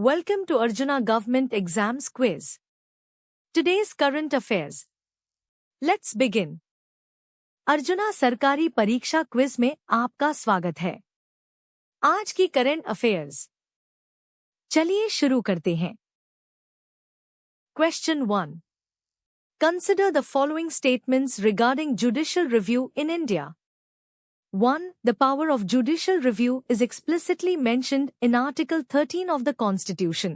Welcome to Arjuna Government Exams Quiz. Today's current affairs. Let's begin. Arjuna सरकारी परीक्षा quiz में आपका स्वागत है। आज की करंट अफेयर्स। चलिए शुरू करते हैं। Question 1. Consider the following statements regarding judicial review in India. 1. The power of judicial review is explicitly mentioned in Article 13 of the Constitution.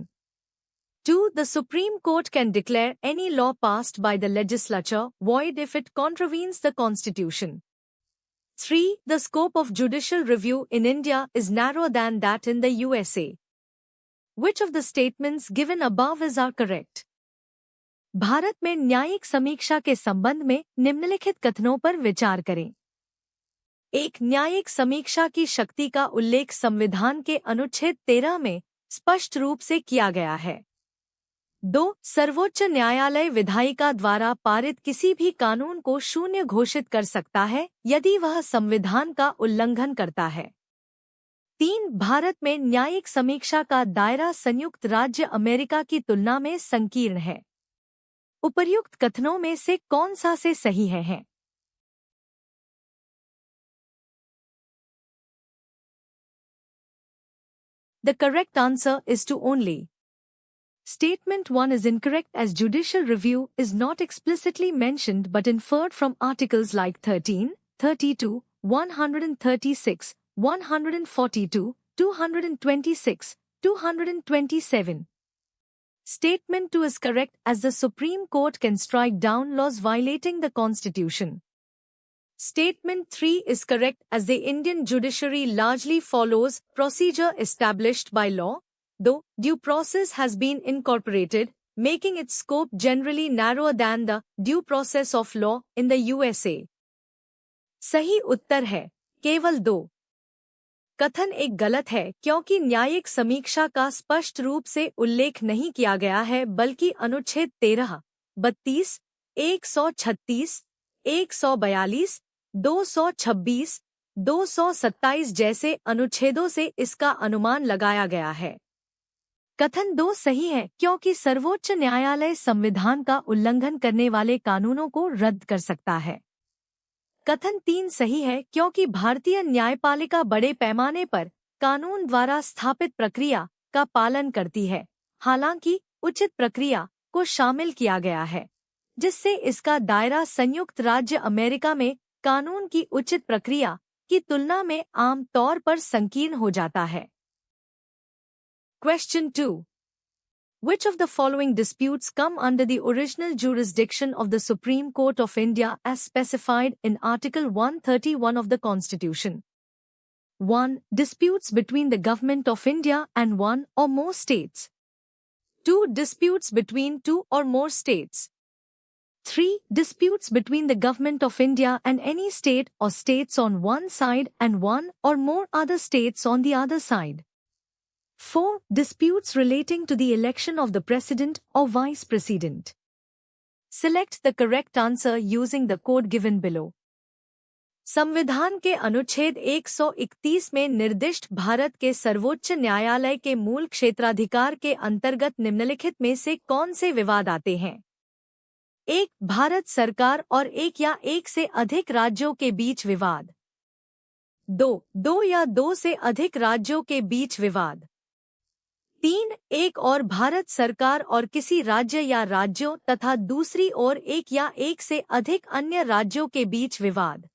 2. The Supreme Court can declare any law passed by the legislature void if it contravenes the Constitution. 3. The scope of judicial review in India is narrower than that in the USA. Which of the statements given above is are correct? Bharat में न्यायिक समीक्षा के संबंध में निम्नलिखित कथनों पर विचार करें। 1. न्यायिक समीक्षा की शक्ति का उल्लेख संविधान के अनुच्छेद 13 में स्पष्ट रूप से किया गया है। 2. सर्वोच्च न्यायालय विधायिका द्वारा पारित किसी भी कानून को शून्य घोषित कर सकता है यदि वह संविधान का उल्लंघन करता है। 3. भारत में न्यायिक समीक्षा का दायरा संयुक्त राज्य अमेरिका की तुलना में संकीर्ण है। उपर्युक्त कथनों में से कौन सा से सही है? The correct answer is to only. Statement 1 is incorrect as judicial review is not explicitly mentioned but inferred from articles like 13, 32, 136, 142, 226, 227. Statement 2 is correct as the Supreme Court can strike down laws violating the Constitution. Statement 3 is correct as the Indian judiciary largely follows procedure established by law, though due process has been incorporated, making its scope generally narrower than the due process of law in the USA. सही उत्तर है केवल 2. कथन एक गलत है क्योंकि न्यायिक समीक्षा का स्पष्ट रूप से उल्लेख नहीं किया गया है बल्कि अनुच्छेद 13, 32, 136, 142, 226, 227 जैसे अनुच्छेदों से इसका अनुमान लगाया गया है। कथन 2 सही है क्योंकि सर्वोच्च न्यायालय संविधान का उल्लंघन करने वाले कानूनों को रद्द कर सकता है। कथन 3 सही है क्योंकि भारतीय न्यायपालिका बड़े पैमाने पर कानून द्वारा स्थापित प्रक्रिया का पालन करती है, हालांकि उचित प्रक्रिया को शामिल किया गया है, जिससे इसका दायरा संयुक्त राज्य अमेरिका में कानून की उचित प्रक्रिया की तुलना में आम तौर पर संकीर्ण हो जाता है। Question 2. Which of the following disputes come under the original jurisdiction of the Supreme Court of India as specified in Article 131 of the Constitution? 1. Disputes between the Government of India and one or more states. 2. Disputes between two or more states. 3. Disputes between the Government of India and any state or states on one side and one or more other states on the other side. 4. Disputes relating to the election of the President or Vice President. Select the correct answer using the code given below. संविधान के अनुच्छेद 131 में निर्दिष्ट भारत के सर्वोच्च न्यायालय के मूल क्षेत्राधिकार के अंतर्गत निम्नलिखित में से कौन से विवाद आते हैं? 1. भारत सरकार और एक या एक से अधिक राज्यों के बीच विवाद। 2. दो या दो से अधिक राज्यों के बीच विवाद। 3. एक और भारत सरकार और किसी राज्य या राज्यों तथा दूसरी ओर एक या एक से अधिक अन्य राज्यों के बीच विवाद।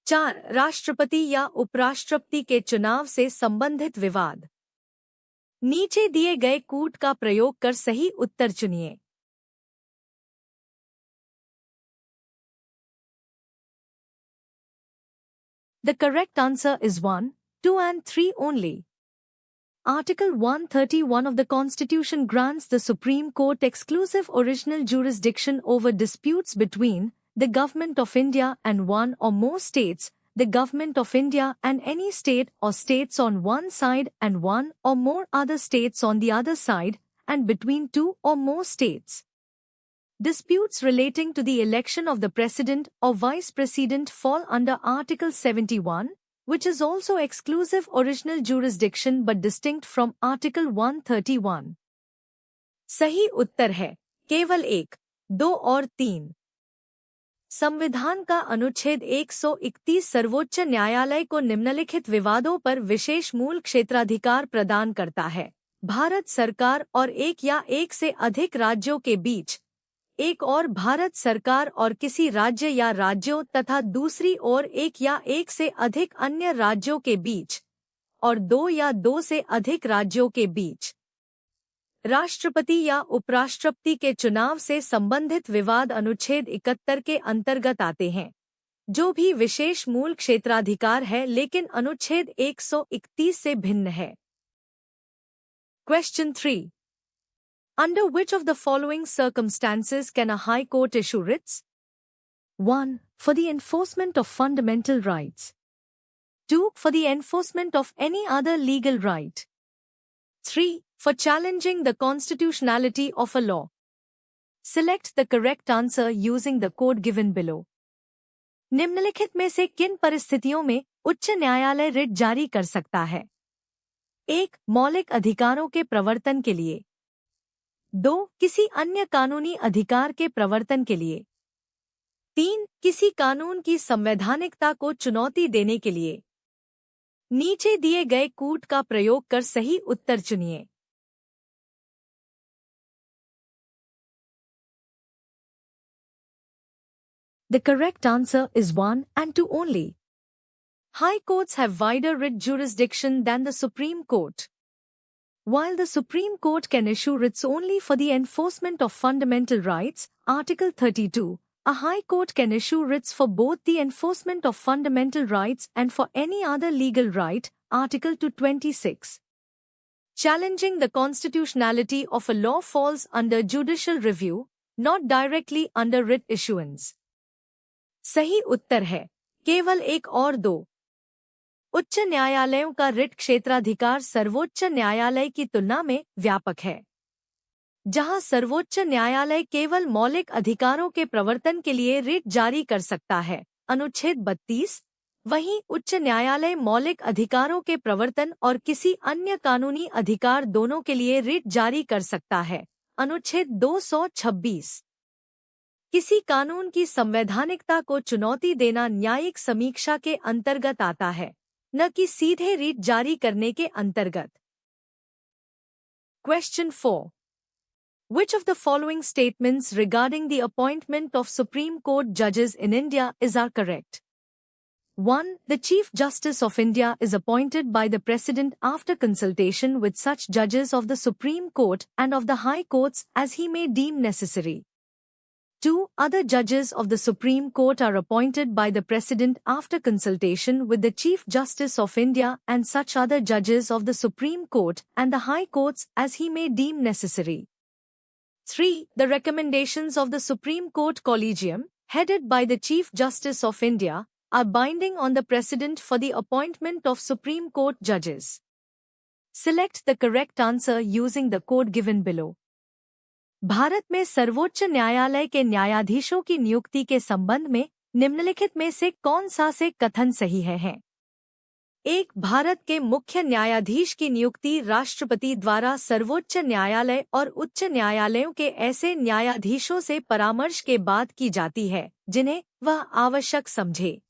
4. राष्ट्रपति या उपराष्ट्रपति के चुनाव से संबंधित विवाद। नीचे दिए गए कूट का प्रयोग कर सही उत्तर चुनिए। The correct answer is 1, 2 and 3 only. Article 131 of the Constitution grants the Supreme Court exclusive original jurisdiction over disputes between the Government of India and one or more states, the Government of India and any state or states on one side and one or more other states on the other side, and between two or more states. Disputes relating to the election of the President or Vice President fall under Article 71, which is also exclusive original jurisdiction but distinct from Article 131. सही उत्तर है केवल 1, 2 और 3। संविधान का अनुच्छेद 131 सर्वोच्च न्यायालय को निम्नलिखित विवादों पर विशेष मूल क्षेत्राधिकार प्रदान करता है। भारत सरकार और एक या एक से अधिक राज्यों के बीच, एक और भारत सरकार और किसी राज्य या राज्यों तथा दूसरी ओर एक या एक से अधिक अन्य राज्यों के बीच, और दो या दो से अधिक राज्यों के बीच। राष्ट्रपति या उपराष्ट्रपति के चुनाव से संबंधित विवाद अनुच्छेद 71 के अंतर्गत आते हैं, जो भी विशेष मूल क्षेत्राधिकार है लेकिन अनुच्छेद 131 से भिन्न है। Question 3. Under which of the following circumstances can a High Court issue writs? 1. For the enforcement of fundamental rights. 2. For the enforcement of any other legal right. 3. For challenging the constitutionality of a law. Select the correct answer using the code given below. निम्नलिखित में से किन परिस्थितियों में उच्च न्यायालय writ जारी कर सकता है? 1. मौलिक अधिकारों के प्रवर्तन के लिए। 2. किसी अन्य कानूनी अधिकार के प्रवर्तन के लिए। 3. किसी कानून की संवैधानिकता को चुनौती देने के लिए। नीचे दिए गए कूट का प्रयोग कर सही उत्तर चुनिए। The correct answer is 1 and 2 only. High courts have wider writ jurisdiction than the Supreme Court. While the Supreme Court can issue writs only for the enforcement of fundamental rights, Article 32, a High Court can issue writs for both the enforcement of fundamental rights and for any other legal right, Article 226. Challenging the constitutionality of a law falls under judicial review, not directly under writ issuance. सही उत्तर है केवल 1 और 2। उच्च न्यायालयों का writ क्षेत्राधिकार सर्वोच्च न्यायालय की तुलना में व्यापक है। जहां सर्वोच्च न्यायालय केवल मौलिक अधिकारों के प्रवर्तन के लिए रिट जारी कर सकता है, अनुच्छेद 32, वहीं उच्च न्यायालय मौलिक अधिकारों के प्रवर्तन और किसी अन्य कानूनी अधिकार दोनों के लिए रिट जारी कर सकता है, अनुच्छेद 226। किसी कानून की संवैधानिकता को चुनौती देना न्यायिक समीक्षा के अंतर्गत आता है, न कि सीधे रिट जारी करने के अंतर्गत। Question 4. Which of the following statements regarding the appointment of Supreme Court judges in India are correct? 1. The Chief Justice of India is appointed by the President after consultation with such judges of the Supreme Court and of the High Courts as he may deem necessary. 2. Other judges of the Supreme Court are appointed by the President after consultation with the Chief Justice of India and such other judges of the Supreme Court and the High Courts as he may deem necessary. 3. The recommendations of the Supreme Court Collegium, headed by the Chief Justice of India, are binding on the President for the appointment of Supreme Court judges. Select the correct answer using the code given below. Bharat में सर्वोच्च न्यायालय के न्यायाधीशों की नियुक्ति के संबंध में निम्नलिखित में से कौन सा से कथन सही है? 1. भारत के मुख्य न्यायाधीश की नियुक्ति राष्ट्रपति द्वारा सर्वोच्च न्यायालय और उच्च न्यायालयों के ऐसे न्यायाधीशों से परामर्श के बाद की जाती है जिन्हें वह आवश्यक समझे।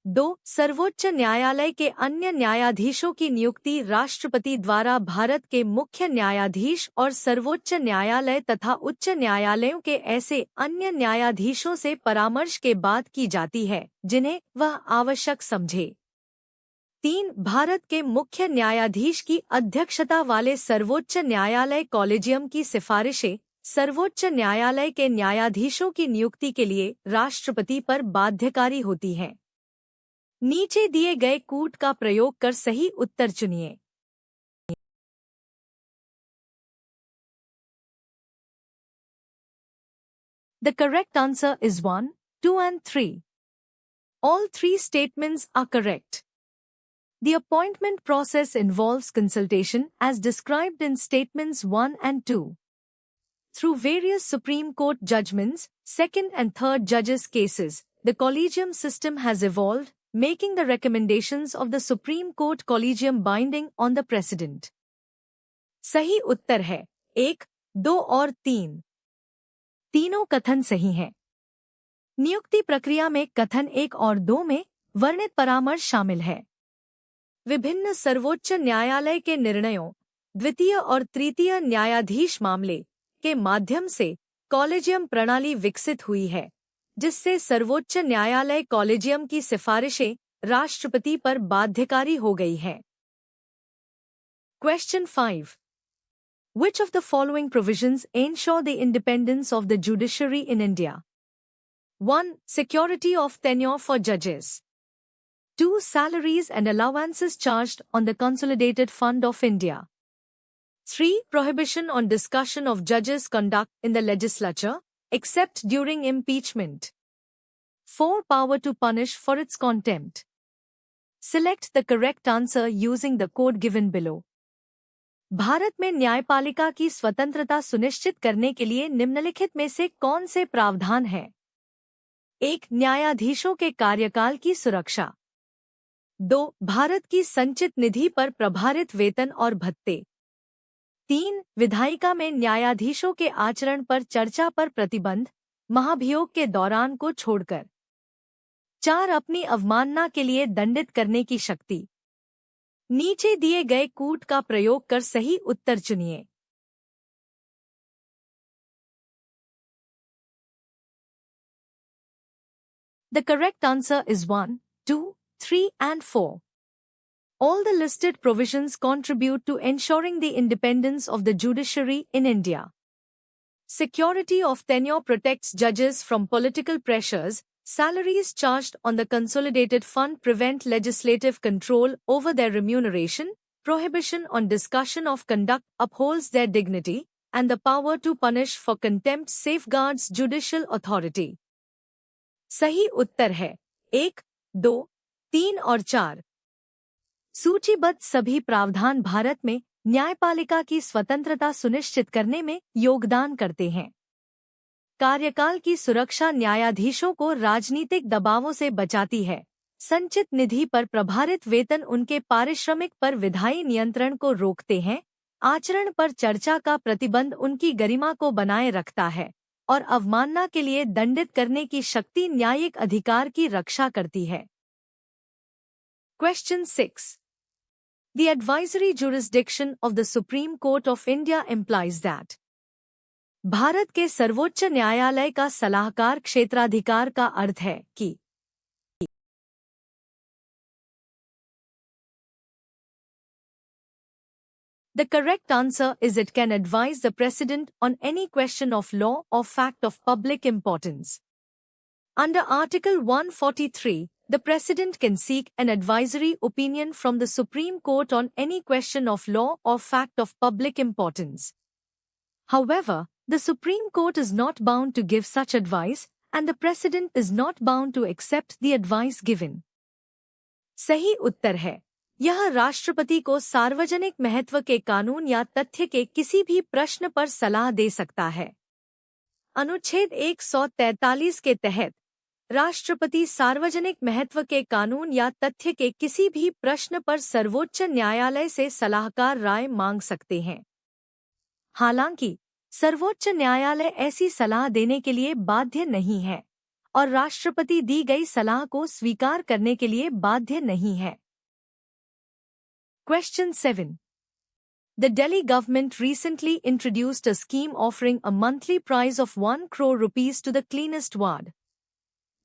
2. सर्वोच्च न्यायालय के अन्य न्यायाधीशों की नियुक्ति राष्ट्रपति द्वारा भारत के मुख्य न्यायाधीश और सर्वोच्च न्यायालय तथा उच्च न्यायालयों के ऐसे अन्य न्यायाधीशों से परामर्श के बाद की जाती है जिन्हें वह आवश्यक समझे। 3. भारत के मुख्य न्यायाधीश की अध्यक्षता वाले सर्वोच्च न्यायालय कॉलेजियम की सिफारिशें सर्वोच्च न्यायालय के न्यायाधीशों की नियुक्ति के लिए राष्ट्रपति पर बाध्यकारी होती हैं। नीचे दिए गए कूट का प्रयोग कर सही उत्तर चुनिए। The correct answer is 1, 2 and 3. All 3 statements are correct. The appointment process involves consultation as described in statements 1 and 2. Through various Supreme Court judgments, second and third judges' cases, the collegium system has evolved, making the recommendations of the Supreme Court Collegium binding on the President. सही उत्तर है 1, 2 और 3। तीनों कथन सही हैं। नियुक्ति प्रक्रिया में कथन 1 और 2 में वर्णित परामर्श शामिल है। विभिन्न सर्वोच्च न्यायालय के निर्णयों, द्वितीय और तृतीय न्यायाधीश मामले के माध्यम से कॉलेजियम प्रणाली विकसित हुई है, जिससे सर्वोच्च न्यायालय कॉलेजियम की सिफारिशें राष्ट्रपति पर बाध्यकारी हो गई हैं। Question 5. Which of the following provisions ensure the independence of the judiciary in India? 1. Security of tenure for judges. 2. Salaries and allowances charged on the Consolidated Fund of India. 3. Prohibition on discussion of judges' conduct in the legislature, except during impeachment. 4. Power to punish for its contempt. Select the correct answer using the code given below. Bharat में न्यायपालिका की स्वतंत्रता सुनिश्चित करने के लिए निम्नलिखित में से कौन से प्रावधान हैं? 1. न्यायाधीशों के कार्यकाल की सुरक्षा। 2. भारत की संचित निधि पर प्रभारित वेतन और भत्ते। 3. विधायिका में न्यायाधीशों के आचरण पर चर्चा पर प्रतिबंध, महाभियोग के दौरान को छोड़कर। 4. अपनी अवमानना के लिए दंडित करने की शक्ति। नीचे दिए गए कूट का प्रयोग कर सही उत्तर चुनिए। The correct answer is 1, 2, 3 and 4. All the listed provisions contribute to ensuring the independence of the judiciary in India. Security of tenure protects judges from political pressures. Salaries charged on the Consolidated Fund prevent legislative control over their remuneration. Prohibition on discussion of conduct upholds their dignity, and the power to punish for contempt safeguards judicial authority. सही उत्तर है 1, 2, 3 और 4। सूचीबद्ध सभी प्रावधान भारत में न्यायपालिका की स्वतंत्रता सुनिश्चित करने में योगदान करते हैं। कार्यकाल की सुरक्षा न्यायाधीशों को राजनीतिक दबावों से बचाती है। संचित निधि पर प्रभारित वेतन उनके पारिश्रमिक पर विधायी नियंत्रण को रोकते हैं। आचरण पर चर्चा का प्रतिबंध उनकी गरिमा को बनाए रखता है और अवमानना के लिए दंडित करने की शक्ति न्यायिक अधिकार की रक्षा करती है। Question 6. The advisory jurisdiction of the Supreme Court of India implies that Bharat के सर्वोच्च न्यायालय का सलाहकार क्षेत्राधिकार का अर्थ है कि The correct answer is it can advise the President on any question of law or fact of public importance. Under Article 143, the President can seek an advisory opinion from the Supreme Court on any question of law or fact of public importance. However, the Supreme Court is not bound to give such advice, and the President is not bound to accept the advice given. सही उत्तर है यह राष्ट्रपति को सार्वजनिक महत्व के कानून या तथ्य के किसी भी प्रश्न पर सलाह दे सकता है। अनुच्छेद 143 के तहत राष्ट्रपति सार्वजनिक महत्व के कानून या तथ्य के किसी भी प्रश्न पर सर्वोच्च न्यायालय से सलाहकार राय मांग सकते हैं। हालांकि सर्वोच्च न्यायालय ऐसी सलाह देने के लिए बाध्य नहीं है और राष्ट्रपति दी गई सलाह को स्वीकार करने के लिए बाध्य नहीं है। Question 7. The Delhi government recently introduced a scheme offering a monthly prize of 1 crore rupees to the cleanest ward.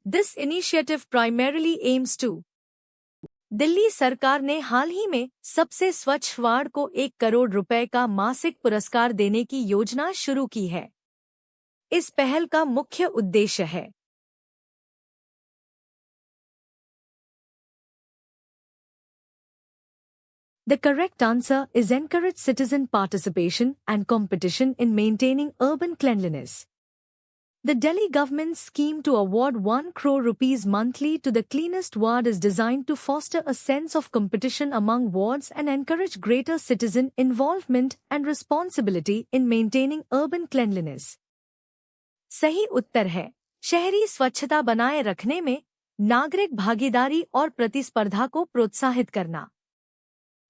This initiative primarily aims to Delhi सरकार ने हाल ही में सबसे स्वच्छ वार्ड को 1 करोड़ रुपए का मासिक पुरस्कार देने की योजना शुरू की है। इस पहल का मुख्य उद्देश्य है The correct answer is encourage citizen participation and competition in maintaining urban cleanliness. The Delhi government's scheme to award 1 crore rupees monthly to the cleanest ward is designed to foster a sense of competition among wards and encourage greater citizen involvement and responsibility in maintaining urban cleanliness. सही उत्तर है शहरी स्वच्छता बनाए रखने में नागरिक भागीदारी और प्रतिस्पर्धा को प्रोत्साहित करना।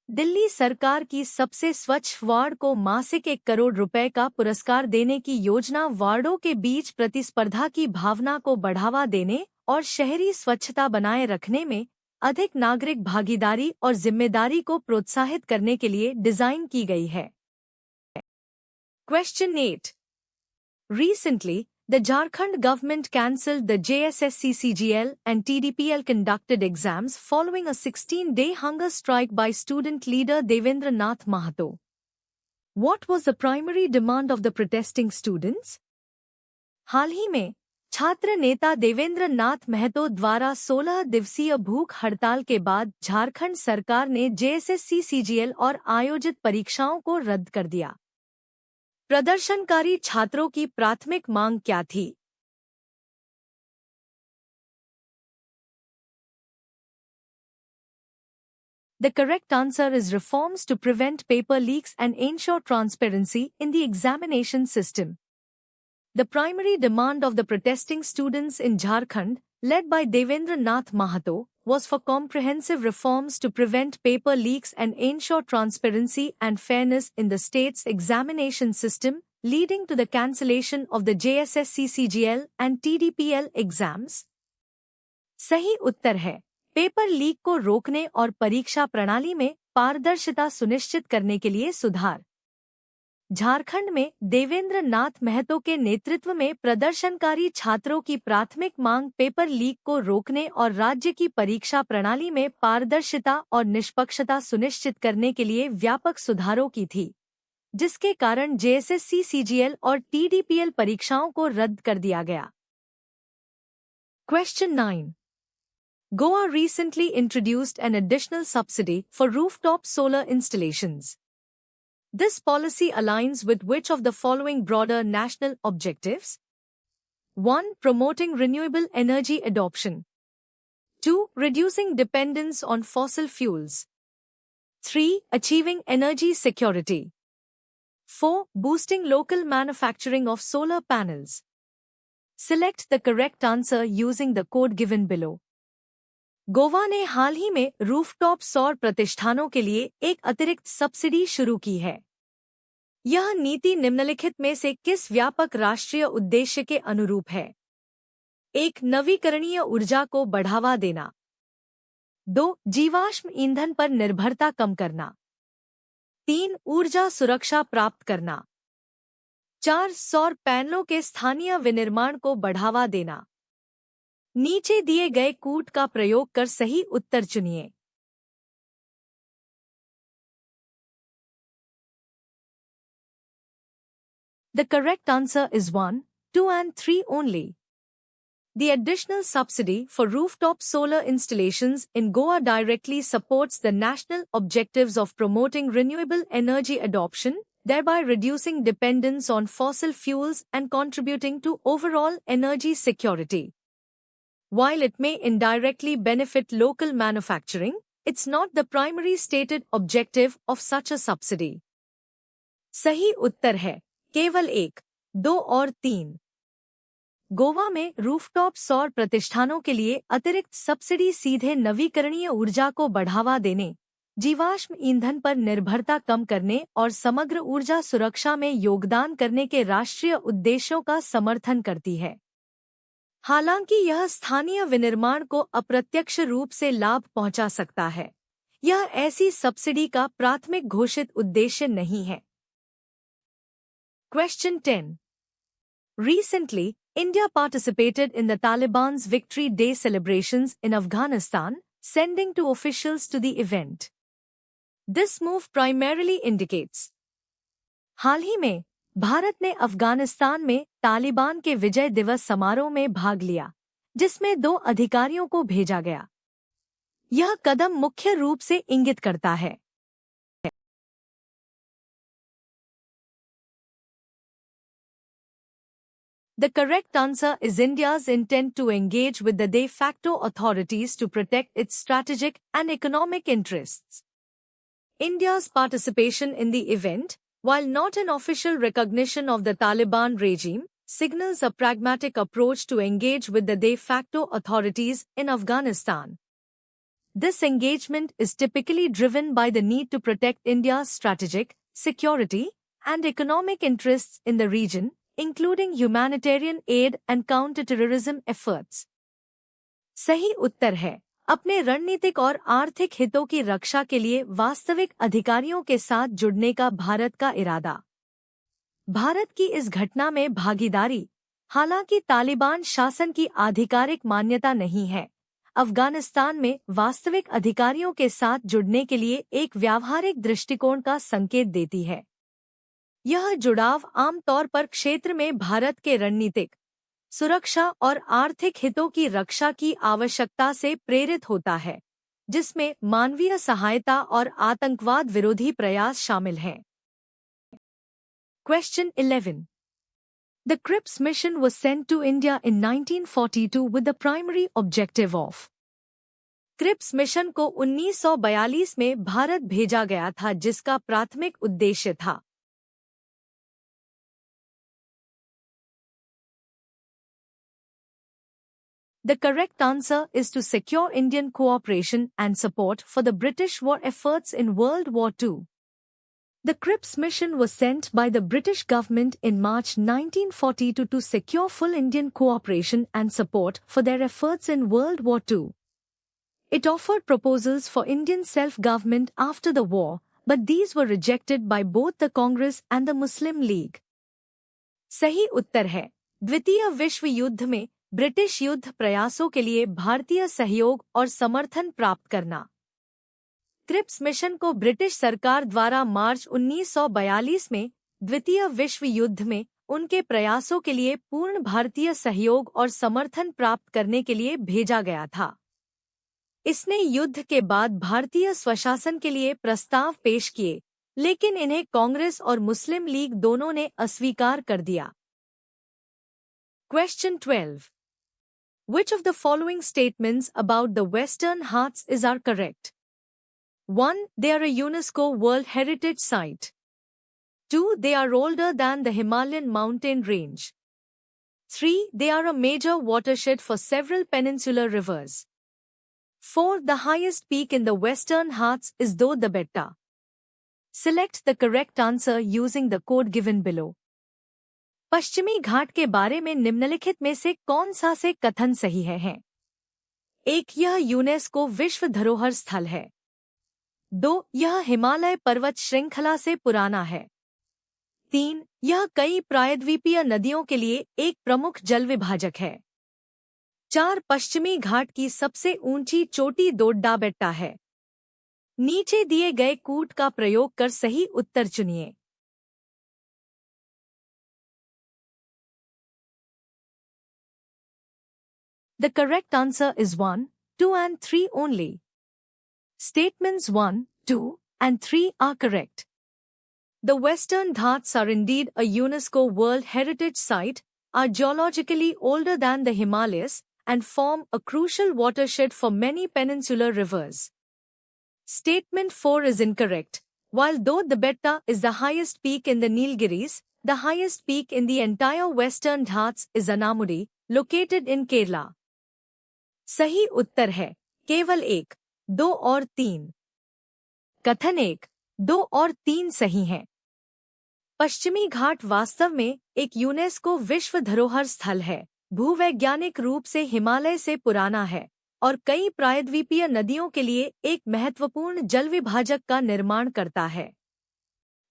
दिल्ली सरकार की सबसे स्वच्छ वार्ड को मासिक 1 करोड़ रुपए का पुरस्कार देने की योजना वार्डों के बीच प्रतिस्पर्धा की भावना को बढ़ावा देने और शहरी स्वच्छता बनाए रखने में अधिक नागरिक भागीदारी और जिम्मेदारी को प्रोत्साहित करने के लिए डिजाइन की गई है। Question 8. Recently, the Jharkhand government cancelled the JSSCCGL and TDPL conducted exams following a 16-day hunger strike by student leader Devendra Nath Mahato. What was the primary demand of the protesting students? हाल ही में छात्र नेता देवेंद्र नाथ महतो द्वारा 16 दिवसीय भूख हड़ताल के बाद झारखंड सरकार ने JSSCCGL और आयोजित परीक्षाओं को रद्द कर दिया। प्रदर्शनकारी छात्रों की प्राथमिक मांग क्या थी? The correct answer is reforms to prevent paper leaks and ensure transparency in the examination system. The primary demand of the protesting students in Jharkhand, led by Devendra Nath Mahato, was for comprehensive reforms to prevent paper leaks and ensure transparency and fairness in the state's examination system, leading to the cancellation of the JSSCCGL and TDPL exams. सही उत्तर है paper leak को रोकने और परीक्षा प्रणाली में पारदर्शिता सुनिश्चित करने के लिए सुधार। झारखंड में देवेंद्र नाथ महतो के नेतृत्व में प्रदर्शनकारी छात्रों की प्राथमिक मांग पेपर लीक को रोकने और राज्य की परीक्षा प्रणाली में पारदर्शिता और निष्पक्षता सुनिश्चित करने के लिए व्यापक सुधारों की थी, जिसके कारण JSSCCGL और TDPL परीक्षाओं को रद्द कर दिया गया। Question 9. Goa recently introduced an additional subsidy for rooftop solar installations. This policy aligns with which of the following broader national objectives? 1. Promoting renewable energy adoption. 2. Reducing dependence on fossil fuels. 3. Achieving energy security. 4. Boosting local manufacturing of solar panels. Select the correct answer using the code given below. Goa ने हाल ही में rooftop सौर प्रतिष्ठानों के लिए एक अतिरिक्त subsidy शुरू की है। यह नीति निम्नलिखित में से किस व्यापक राष्ट्रीय उद्देश्य के अनुरूप है? 1. नवीकरणीय ऊर्जा को बढ़ावा देना। 2. जीवाश्म ईंधन पर निर्भरता कम करना। 3. ऊर्जा सुरक्षा प्राप्त करना। 4. सौर पैनलों के स्थानीय विनिर्माण को बढ़ावा देना। नीचे दिए गए कूट का प्रयोग कर सही उत्तर चुनिए। The correct answer is 1, 2 and 3 only. The additional subsidy for rooftop solar installations in Goa directly supports the national objectives of promoting renewable energy adoption, thereby reducing dependence on fossil fuels and contributing to overall energy security. While it may indirectly benefit local manufacturing, it's not the primary stated objective of such a subsidy. सही उत्तर है केवल 1, 2 और 3। गोवा में rooftop सौर प्रतिष्ठानों के लिए अतिरिक्त सब्सिडी सीधे नवीकरणीय ऊर्जा को बढ़ावा देने, जीवाश्म ईंधन पर निर्भरता कम करने और समग्र ऊर्जा सुरक्षा में योगदान करने के राष्ट्रीय उद्देश्यों का समर्थन करती है। हालांकि यह स्थानीय विनिर्माण को अप्रत्यक्ष रूप से लाभ पहुंचा सकता है, यह ऐसी सब्सिडी का प्राथमिक घोषित उद्देश्य नहीं है। Question 10. Recently, India participated in the Taliban's Victory Day celebrations in Afghanistan, sending two officials to the event. This move primarily indicates. हाल ही में भारत ने अफगानिस्तान में तालिबान के विजय दिवस समारोह में भाग लिया, जिसमें 2 अधिकारियों को भेजा गया। यह कदम मुख्य रूप से इंगित करता है। The correct answer is India's intent to engage with the de facto authorities to protect its strategic and economic interests. India's participation in the event, while not an official recognition of the Taliban regime, signals a pragmatic approach to engage with the de facto authorities in Afghanistan. This engagement is typically driven by the need to protect India's strategic, security, and economic interests in the region, including humanitarian aid and counter-terrorism efforts. सही उत्तर है अपने रणनीतिक और आर्थिक हितों की रक्षा के लिए वास्तविक अधिकारियों के साथ जुड़ने का भारत का इरादा। भारत की इस घटना में भागीदारी, हालांकि तालिबान शासन की आधिकारिक मान्यता नहीं है, अफगानिस्तान में वास्तविक अधिकारियों के साथ जुड़ने के लिए एक व्यावहारिक दृष्टिकोण का संकेत देती है। यह जुड़ाव आमतौर पर क्षेत्र में भारत के रणनीतिक, सुरक्षा और आर्थिक हितों की रक्षा की आवश्यकता से प्रेरित होता है, जिसमें मानवीय सहायता और आतंकवाद विरोधी प्रयास शामिल हैं। Question 11. The CRIPS mission was sent to India in 1942 with the primary objective of. CRIPS mission को 1942 में भारत भेजा गया था जिसका प्राथमिक उद्देश्य था। The correct answer is to secure Indian cooperation and support for the British war efforts in World War II. The CRIPS mission was sent by the British government in March 1942 to secure full Indian cooperation and support for their efforts in World War II. It offered proposals for Indian self-government after the war, but these were rejected by both the Congress and the Muslim League. सही उत्तर है द्वितीय विश्व युद्ध में British युद्ध प्रयासों के लिए भारतीय सहयोग और समर्थन प्राप्त करना। क्रिप्स मिशन को ब्रिटिश सरकार द्वारा मार्च 1942 में द्वितीय विश्व युद्ध में उनके प्रयासों के लिए पूर्ण भारतीय सहयोग और समर्थन प्राप्त करने के लिए भेजा गया था। इसने युद्ध के बाद भारतीय स्वशासन के लिए प्रस्ताव पेश किए, लेकिन इन्हें कांग्रेस और मुस्लिम लीग दोनों ने अस्वीकार कर दिया। Question 12. Which of the following statements about the Western Ghats are correct? 1. They are a UNESCO World Heritage Site. 2. They are older than the Himalayan mountain range. 3. They are a major watershed for several peninsular rivers. 4. The highest peak in the Western Ghats is Dodh Betta. Select the correct answer using the code given below. पश्चिमी घाट के बारे में निम्नलिखित में से कौन सा से कथन सही है? 1. यह यूनेस्को विश्व धरोहर स्थल है। 2. यह हिमालय पर्वत श्रृंखला से पुराना है। 3. यह कई प्रायद्वीपीय नदियों के लिए एक प्रमुख जल विभाजक है। 4. पश्चिमी घाट की सबसे ऊंची चोटी दोड्डा बेट्टा है। नीचे दिए गए कूट का प्रयोग कर सही उत्तर चुनिए। The correct answer is 1, 2 and 3 only. Statements 1, 2 and 3 are correct. The Western Ghats are indeed a UNESCO World Heritage Site, are geologically older than the Himalayas, and form a crucial watershed for many peninsular rivers. Statement 4 is incorrect. While Dodh Betta is the highest peak in the Nilgiris, the highest peak in the entire Western Ghats is Anamudi, located in Kerala. सही उत्तर है केवल 1, 2 और 3। कथन 1, 2 और 3 सही हैं। पश्चिमी घाट वास्तव में एक यूनेस्को विश्व धरोहर स्थल है, भूवैज्ञानिक रूप से हिमालय से पुराना है और कई प्रायद्वीपीय नदियों के लिए एक महत्वपूर्ण जल विभाजक का निर्माण करता है।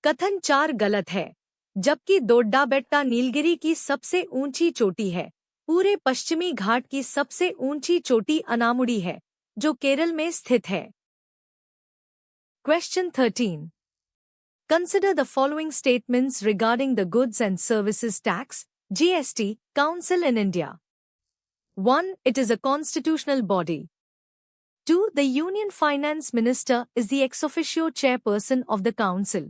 कथन 4 गलत है, जबकि दोड्डा बेट्टा नीलगिरी की सबसे ऊंची चोटी है। पूरे पश्चिमी घाट की सबसे ऊंची चोटी अनामुडी है, जो केरल में स्थित है। Question 13. Consider the following statements regarding the Goods and Services Tax (GST) Council in India. 1. It is a constitutional body. 2. The Union Finance Minister is the ex officio chairperson of the council.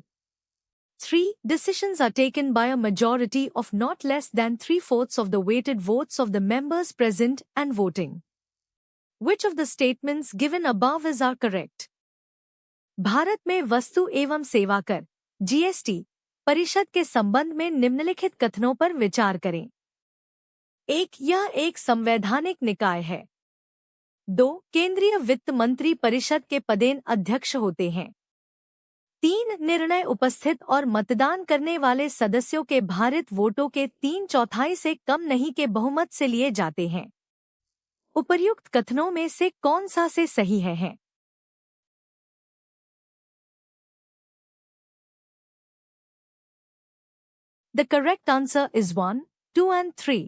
3. Decisions are taken by a majority of not less than 3/4 of the weighted votes of the members present and voting. Which of the statements given above are correct? Bharat में वस्तु एवं सेवा कर (GST) परिषद के संबंध में निम्नलिखित कथनों पर विचार करें। 1. यह एक संवैधानिक निकाय है। 2. केंद्रीय वित्त मंत्री परिषद के पदेन अध्यक्ष होते हैं। 3. निर्णय उपस्थित और मतदान करने वाले सदस्यों के भारित वोटों के 3/4 से कम नहीं के बहुमत से लिए जाते हैं। उपर्युक्त कथनों में से कौन सा से सही है? The correct answer is 1, 2 and 3.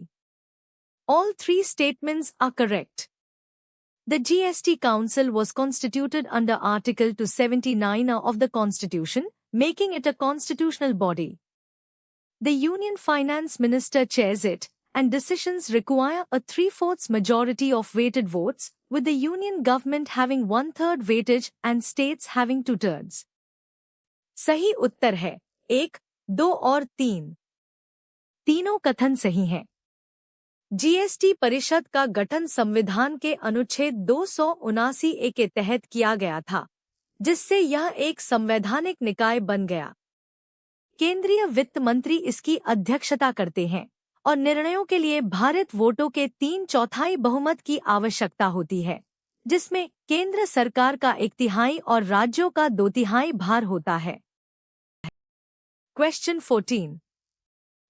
All three statements are correct. The GST Council was constituted under Article 279 of the Constitution, making it a constitutional body. The Union Finance Minister chairs it, and decisions require a 3/4 majority of weighted votes, with the Union government having 1/3 weightage and states having 2/3. सही उत्तर है 1, 2 और 3। तीनों कथन सही हैं। GST परिषद का गठन संविधान के अनुच्छेद 279A के तहत किया गया था, जिससे यह एक संवैधानिक निकाय बन गया। केंद्रीय वित्त मंत्री इसकी अध्यक्षता करते हैं और निर्णयों के लिए भारित वोटों के 3/4 बहुमत की आवश्यकता होती है, जिसमें केंद्र सरकार का 1/3 और राज्यों का 2/3 भार होता है। Question 14.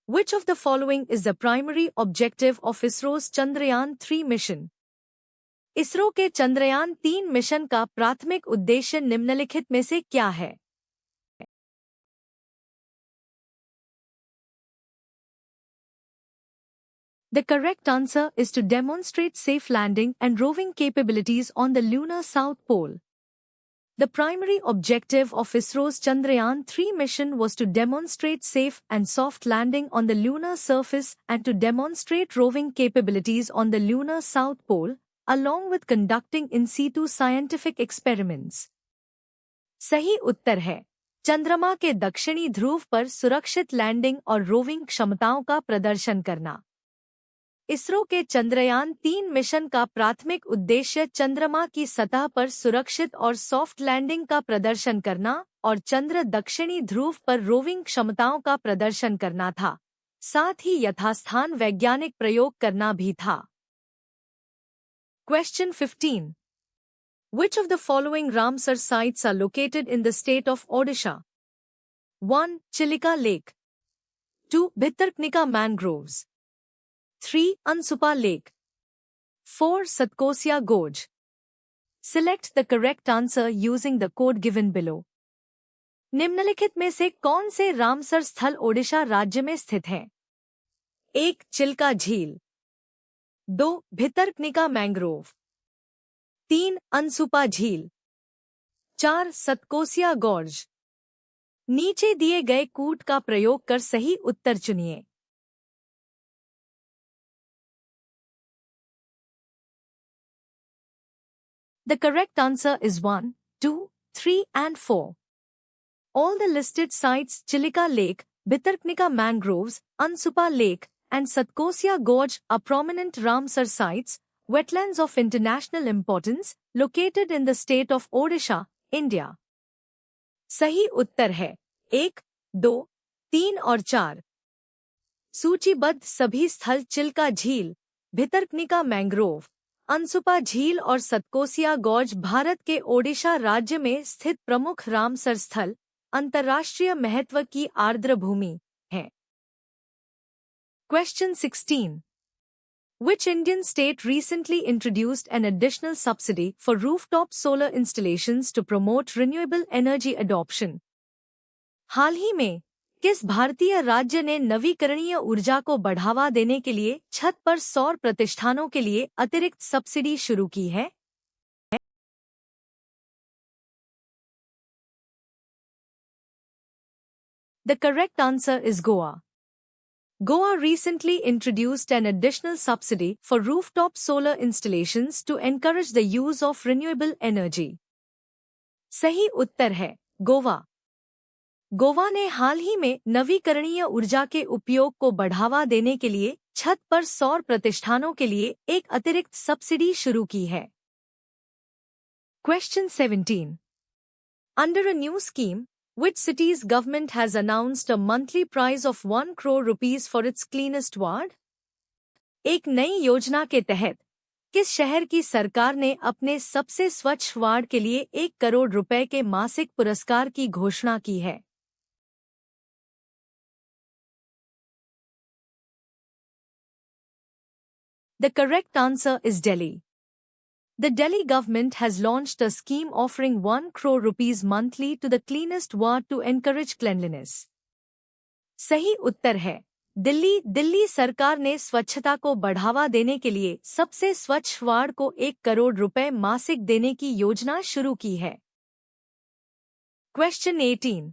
Which of the following is the primary objective of ISRO's Chandrayaan-3 mission? ISRO के चंद्रयान 3 मिशन का प्राथमिक उद्देश्य निम्नलिखित में से क्या है? The correct answer is to demonstrate safe landing and roving capabilities on the lunar south pole. The primary objective of ISRO's Chandrayaan-3 mission was to demonstrate safe and soft landing on the lunar surface and to demonstrate roving capabilities on the lunar south pole, along with conducting in situ scientific experiments. सही उत्तर है चंद्रमा के दक्षिणी ध्रुव पर सुरक्षित landing और roving क्षमताओं का प्रदर्शन करना। इसरो के चंद्रयान 3 मिशन का प्राथमिक उद्देश्य चंद्रमा की सतह पर सुरक्षित और सॉफ्ट लैंडिंग का प्रदर्शन करना और चंद्र दक्षिणी ध्रुव पर रोविंग क्षमताओं का प्रदर्शन करना था, साथ ही यथास्थान वैज्ञानिक प्रयोग करना भी था। Question 15. Which of the following Ramsar sites are located in the state of Odisha? 1. Chilika Lake. 2. Bhitarknika Mangroves. 3. Ansupa Lake. 4. Satkosia Gorge. Select the correct answer using the code given below. निम्नलिखित में से कौन से Ramsar स्थल ओडिशा राज्य में स्थित हैं? 1. चिल्का झील। 2. भितरकनिका मैंग्रोव। 3. अनसुपा झील। 4. सतकोसिया गॉर्ज। नीचे दिए गए कूट का प्रयोग कर सही उत्तर चुनिए। The correct answer is 1, 2, 3 and 4. All the listed sites Chilika Lake, Bhitarknika Mangroves, Ansupa Lake and Satkosia Gorge are prominent Ramsar sites, wetlands of international importance, located in the state of Odisha, India. सही उत्तर है 1, 2, 3 और 4। सूचीबद्ध सभी स्थल चिल्का झील, Bhitarkanika mangrove, अनसुपा झील और Satkosia gorge Bharat के ओडिशा राज्य में स्थित प्रमुख रामसर स्थल, अंतर्राष्ट्रीय महत्व की आर्द्र भूमि हैं। Question 16. Which Indian state recently introduced an additional subsidy for rooftop solar installations to promote renewable energy adoption? हाल ही में किस भारतीय राज्य ने नवीकरणीय ऊर्जा को बढ़ावा देने के लिए छत पर सौर प्रतिष्ठानों के लिए अतिरिक्त सब्सिडी शुरू की है? The correct answer is Goa. Goa recently introduced an additional subsidy for rooftop solar installations to encourage the use of renewable energy. सही उत्तर है गोवा। गोवा ने हाल ही में नवीकरणीय ऊर्जा के उपयोग को बढ़ावा देने के लिए छत पर सौर प्रतिष्ठानों के लिए एक अतिरिक्त सब्सिडी शुरू की है। Question 17. Under a new scheme, which city's government has announced a monthly prize of 1 crore rupees for its cleanest ward? एक नई योजना के तहत किस शहर की सरकार ने अपने सबसे स्वच्छ वार्ड के लिए 1 करोड़ रुपए के मासिक पुरस्कार की घोषणा की है? The correct answer is Delhi. The Delhi government has launched a scheme offering 1 crore rupees monthly to the cleanest ward to encourage cleanliness. सही उत्तर है दिल्ली। दिल्ली सरकार ने स्वच्छता को बढ़ावा देने के लिए सबसे स्वच्छ वार्ड को 1 करोड़ रुपए मासिक देने की योजना शुरू की है। Question 18.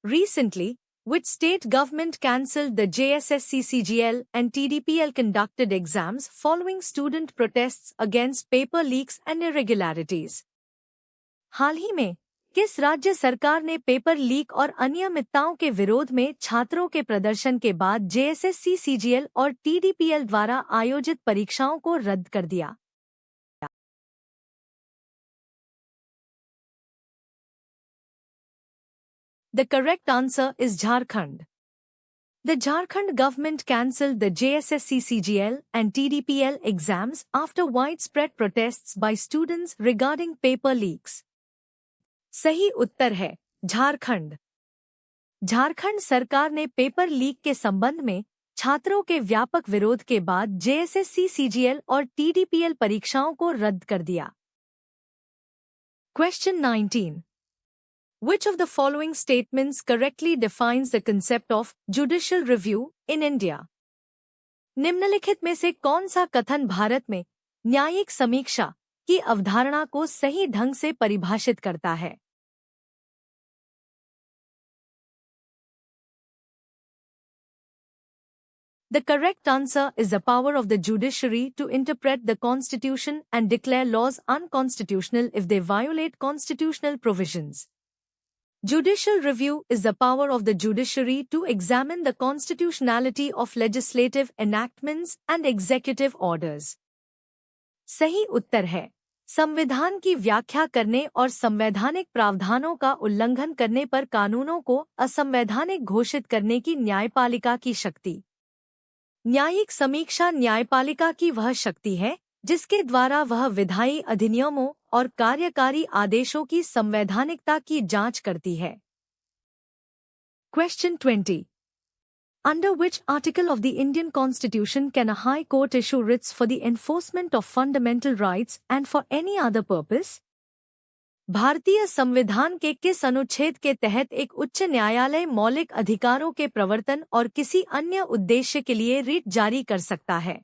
Recently, which state government cancelled the JSSCCGL and TDPL conducted exams following student protests against paper leaks and irregularities? हाल ही में किस राज्य सरकार ने पेपर लीक और अनियमितताओं के विरोध में छात्रों के प्रदर्शन के बाद JSSCCGL और TDPL द्वारा आयोजित परीक्षाओं को रद्द कर दिया? The correct answer is Jharkhand. The Jharkhand government cancelled the JSSCCGL and TDPL exams after widespread protests by students regarding paper leaks. सही उत्तर है झारखंड। झारखंड सरकार ने पेपर लीक के संबंध में छात्रों के व्यापक विरोध के बाद JSSCCGL और TDPL परीक्षाओं को रद्द कर दिया। Question 19. Which of the following statements correctly defines the concept of judicial review in India? निम्नलिखित में से कौन सा कथन भारत में न्यायिक समीक्षा की अवधारणा को सही ढंग से परिभाषित करता है? The correct answer is the power of the judiciary to interpret the constitution and declare laws unconstitutional if they violate constitutional provisions. Judicial review is the power of the judiciary to examine the constitutionality of legislative enactments and executive orders. सही उत्तर है संविधान की व्याख्या करने और संवैधानिक प्रावधानों का उल्लंघन करने पर कानूनों को असंवैधानिक घोषित करने की न्यायपालिका की शक्ति। न्यायिक समीक्षा न्यायपालिका की वह शक्ति है जिसके द्वारा वह विधायी अधिनियमों और कार्यकारी आदेशों की संवैधानिकता की जांच करती है। Question 20. Under which article of the Indian Constitution can a High Court issue writs for the enforcement of fundamental rights and for any other purpose? भारतीय संविधान के किस अनुच्छेद के तहत एक उच्च न्यायालय मौलिक अधिकारों के प्रवर्तन और किसी अन्य उद्देश्य के लिए रिट जारी कर सकता है?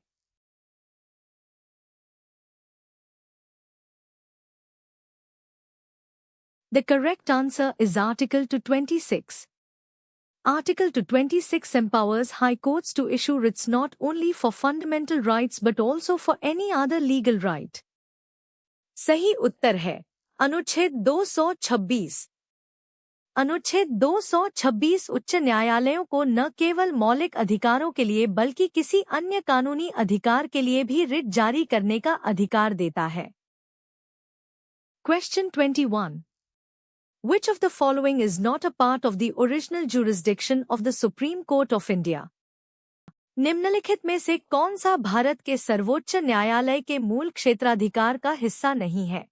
The correct answer is Article 226. Article 226 empowers high courts to issue writs not only for fundamental rights but also for any other legal right. सही उत्तर है अनुच्छेद 226। अनुच्छेद 226 उच्च न्यायालयों को न केवल मौलिक अधिकारों के लिए बल्कि किसी अन्य कानूनी अधिकार के लिए भी रिट जारी करने का अधिकार देता है। Question 21. Which of the following is not a part of the original jurisdiction of the Supreme Court of India? निम्नलिखित में से कौन सा भारत के सर्वोच्च न्यायालय के मूल क्षेत्राधिकार का हिस्सा नहीं है?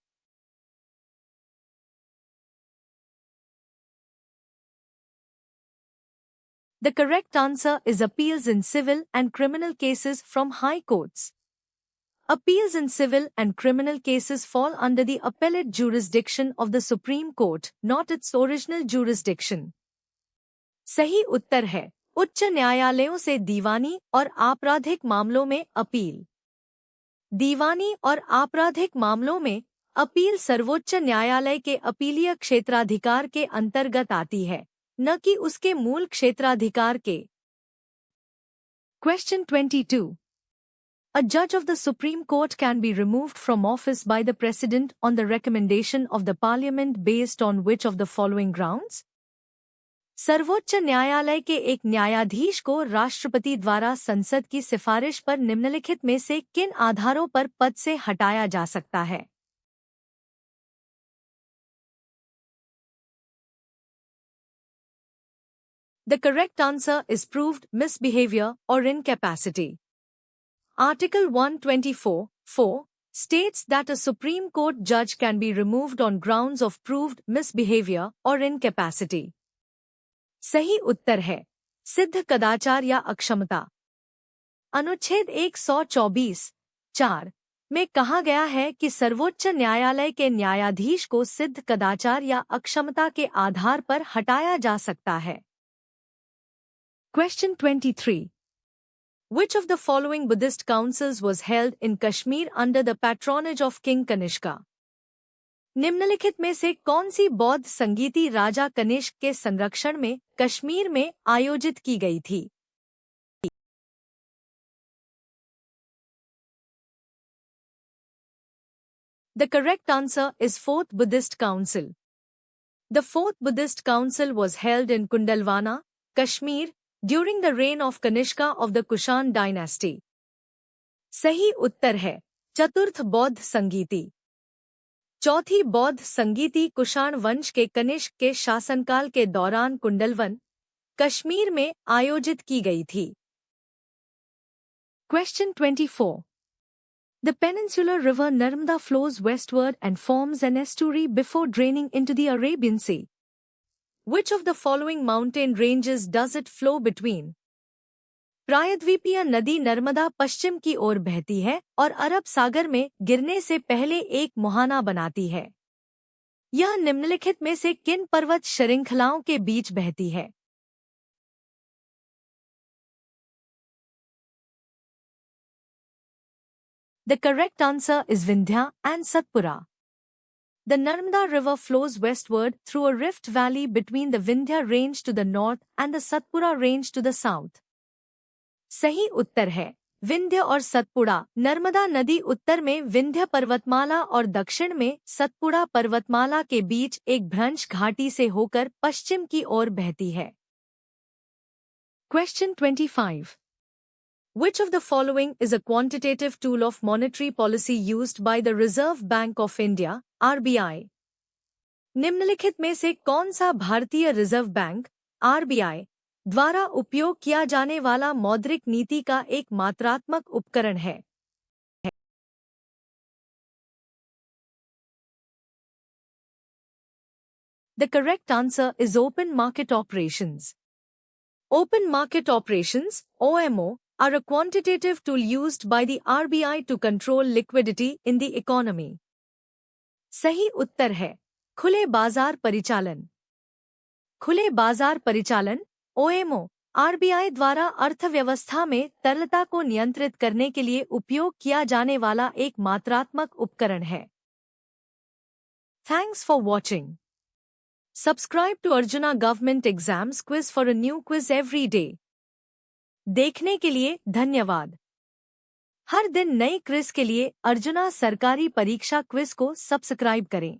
The correct answer is appeals in civil and criminal cases from high courts. Appeals in civil and criminal cases fall under the appellate jurisdiction of the Supreme Court, not its original jurisdiction. सही उत्तर है उच्च न्यायालयों से दीवानी और आपराधिक मामलों में appeal. दीवानी और आपराधिक मामलों में अपील सर्वोच्च न्यायालय के अपीलीय क्षेत्राधिकार के अंतर्गत आती है, न कि उसके मूल क्षेत्राधिकार के। Question 22. A judge of the Supreme Court can be removed from office by the President on the recommendation of the Parliament based on which of the following grounds? सर्वोच्च न्यायालय के एक न्यायाधीश को राष्ट्रपति द्वारा संसद की सिफारिश पर निम्नलिखित में से किन आधारों पर पद से हटाया जा सकता है? The correct answer is proved misbehavior or incapacity. Article 124(4) states that a Supreme Court judge can be removed on grounds of proved misbehavior or incapacity. सही उत्तर है सिद्ध कदाचार या अक्षमता। अनुच्छेद 124(4) में कहा गया है कि सर्वोच्च न्यायालय के न्यायाधीश को सिद्ध कदाचार या अक्षमता के आधार पर हटाया जा सकता है। Question 23. Which of the following Buddhist councils was held in Kashmir under the patronage of King Kanishka? निम्नलिखित में से कौन सी बौद्ध संगीति राजा कनिष्क के संरक्षण में कश्मीर में आयोजित की गई थी? The correct answer is Fourth Buddhist Council. The Fourth Buddhist Council was held in Kundalwana, Kashmir, during the reign of Kanishka of the Kushan dynasty. सही उत्तर है चतुर्थ बौद्ध संगीति। चौथी बौद्ध संगीति कुषाण वंश के कनिष्क के शासनकाल के दौरान कुंडलवन, कश्मीर में आयोजित की गई थी। Question 24. The peninsular river Narmada flows westward and forms an estuary before draining into the Arabian Sea. Which of the following mountain ranges does it flow between? प्रायद्वीपीय नदी नर्मदा पश्चिम की ओर बहती है और अरब सागर में गिरने से पहले एक मुहाना बनाती है। यह निम्नलिखित में से किन पर्वत श्रृंखलाओं के बीच बहती है? The correct answer is Vindhya and Satpura. The Narmada River flows westward through a rift valley between the Vindhya range to the north and the Satpura range to the south. सही उत्तर है विंध्य और सतपुड़ा। नर्मदा नदी उत्तर में विंध्य पर्वतमाला और दक्षिण में सतपुड़ा पर्वतमाला के बीच एक भ्रंश घाटी से होकर पश्चिम की ओर बहती है। Question 25. Which of the following is a quantitative tool of monetary policy used by the Reserve Bank of India, RBI? निम्नलिखित में से कौन सा भारतीय रिजर्व बैंक, RBI, द्वारा उपयोग किया जाने वाला मौद्रिक नीति का एक मात्रात्मक उपकरण है? The correct answer is open market operations. Open market operations, OMO, are a quantitative tool used by the RBI to control liquidity in the economy. सही उत्तर है खुले बाजार परिचालन। खुले बाजार परिचालन, OMO, RBI द्वारा अर्थव्यवस्था में तरलता को नियंत्रित करने के लिए उपयोग किया जाने वाला एक मात्रात्मक उपकरण है। Thanks for watching. Subscribe to Arjuna Government Exams Quiz for a new quiz every day. देखने के लिए धन्यवाद। हर दिन नए क्विज के लिए अर्जुना सरकारी परीक्षा क्विज को सब्सक्राइब करें।